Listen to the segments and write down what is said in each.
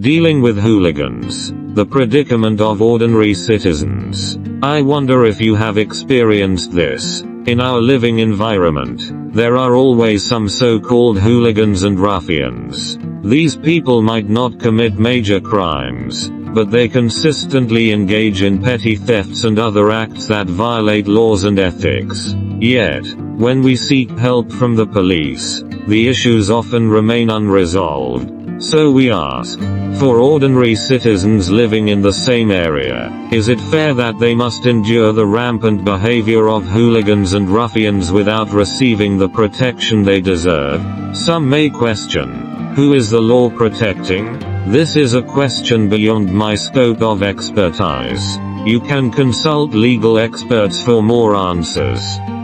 Dealing with hooligans. The predicament of ordinary citizens. I wonder if you have experienced this. In our living environment, there are always some so-called hooligans and ruffians. These people might not commit major crimes, but they consistently engage in petty thefts and other acts that violate laws and ethics. Yet, when we seek help from the police, the issues often remain unresolved. So we ask, for ordinary citizens living in the same area, is it fair that they must endure the rampant behavior of hooligans and ruffians without receiving the protection they deserve? Some may question, who is the law protecting? This is a question beyond my scope of expertise. You can consult legal experts for more answers.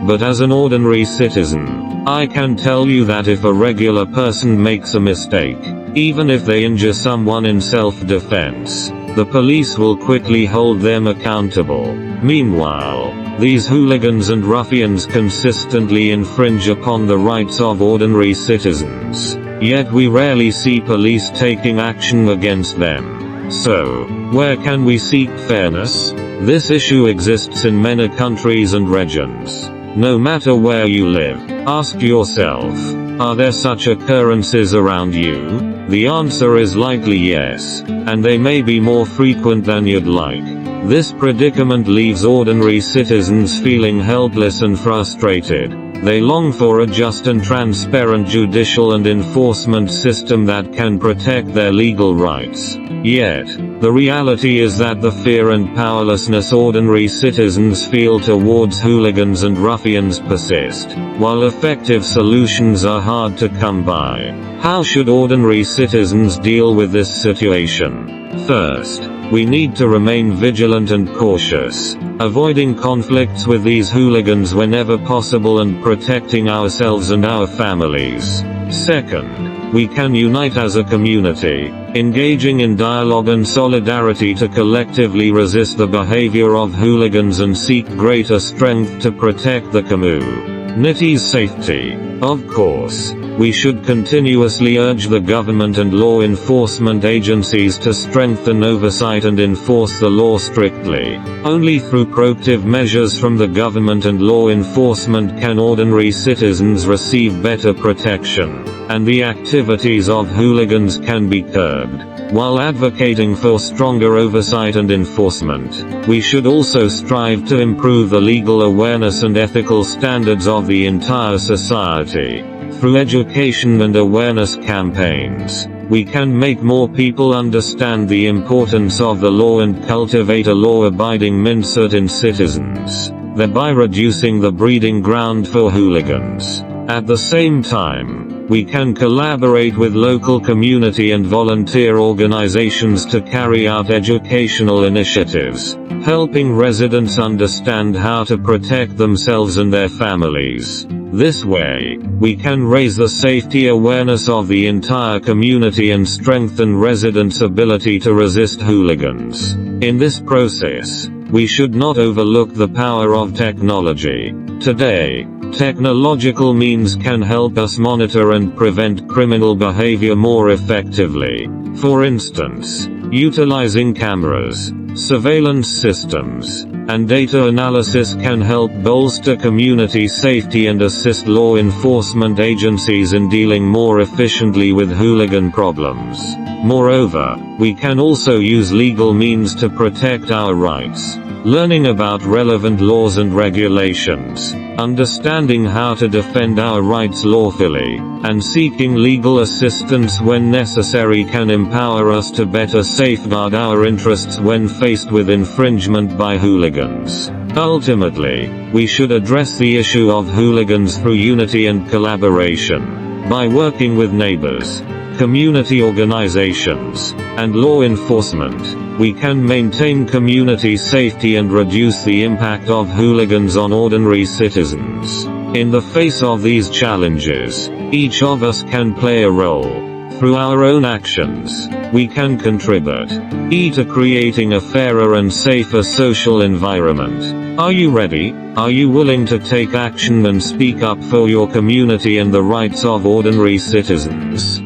But as an ordinary citizen, I can tell you that if a regular person makes a mistake, even if they injure someone in self-defense, the police will quickly hold them accountable. Meanwhile, these hooligans and ruffians consistently infringe upon the rights of ordinary citizens. Yet we rarely see police taking action against them. So, where can we seek fairness? This issue exists in many countries and regions. No matter where you live, ask yourself, are there such occurrences around you? The answer is likely yes, and they may be more frequent than you'd like. This predicament leaves ordinary citizens feeling helpless and frustrated. They long for a just and transparent judicial and enforcement system that can protect their legal rights. Yet, the reality is that the fear and powerlessness ordinary citizens feel towards hooligans and ruffians persist, while effective solutions are hard to come by. How should ordinary citizens deal with this situation? First, we need to remain vigilant and cautious, avoiding conflicts with these hooligans whenever possible and protecting ourselves and our families. Second, we can unite as a community, engaging in dialogue and solidarity to collectively resist the behavior of hooligans and seek greater strength to protect the community's safety. Of course, we should continuously urge the government and law enforcement agencies to strengthen oversight and enforce the law strictly. Only through proactive measures from the government and law enforcement can ordinary citizens receive better protection, and the activities of hooligans can be curbed. While advocating for stronger oversight and enforcement, we should also strive to improve the legal awareness and ethical standards of the entire society. Through education and awareness campaigns, we can make more people understand the importance of the law and cultivate a law-abiding mindset in citizens, thereby reducing the breeding ground for hooligans. At the same time, we can collaborate with local community and volunteer organizations to carry out educational initiatives, helping residents understand how to protect themselves and their families. This way, we can raise the safety awareness of the entire community and strengthen residents' ability to resist hooligans. In this process, we should not overlook the power of technology. Today, technological means can help us monitor and prevent criminal behavior more effectively. For instance, utilizing cameras, surveillance systems, and data analysis can help bolster community safety and assist law enforcement agencies in dealing more efficiently with hooligan problems. Moreover, we can also use legal means to protect our rights. Learning about relevant laws and regulations, understanding how to defend our rights lawfully, and seeking legal assistance when necessary can empower us to better safeguard our interests when faced with infringement by hooligans. Ultimately, we should address the issue of hooligans through unity and collaboration. By working with neighbors, community organizations, and law enforcement, we can maintain community safety and reduce the impact of hooligans on ordinary citizens. In the face of these challenges, each of us can play a role. Through our own actions, we can contribute to creating a fairer and safer social environment. Are you ready? Are you willing to take action and speak up for your community and the rights of ordinary citizens?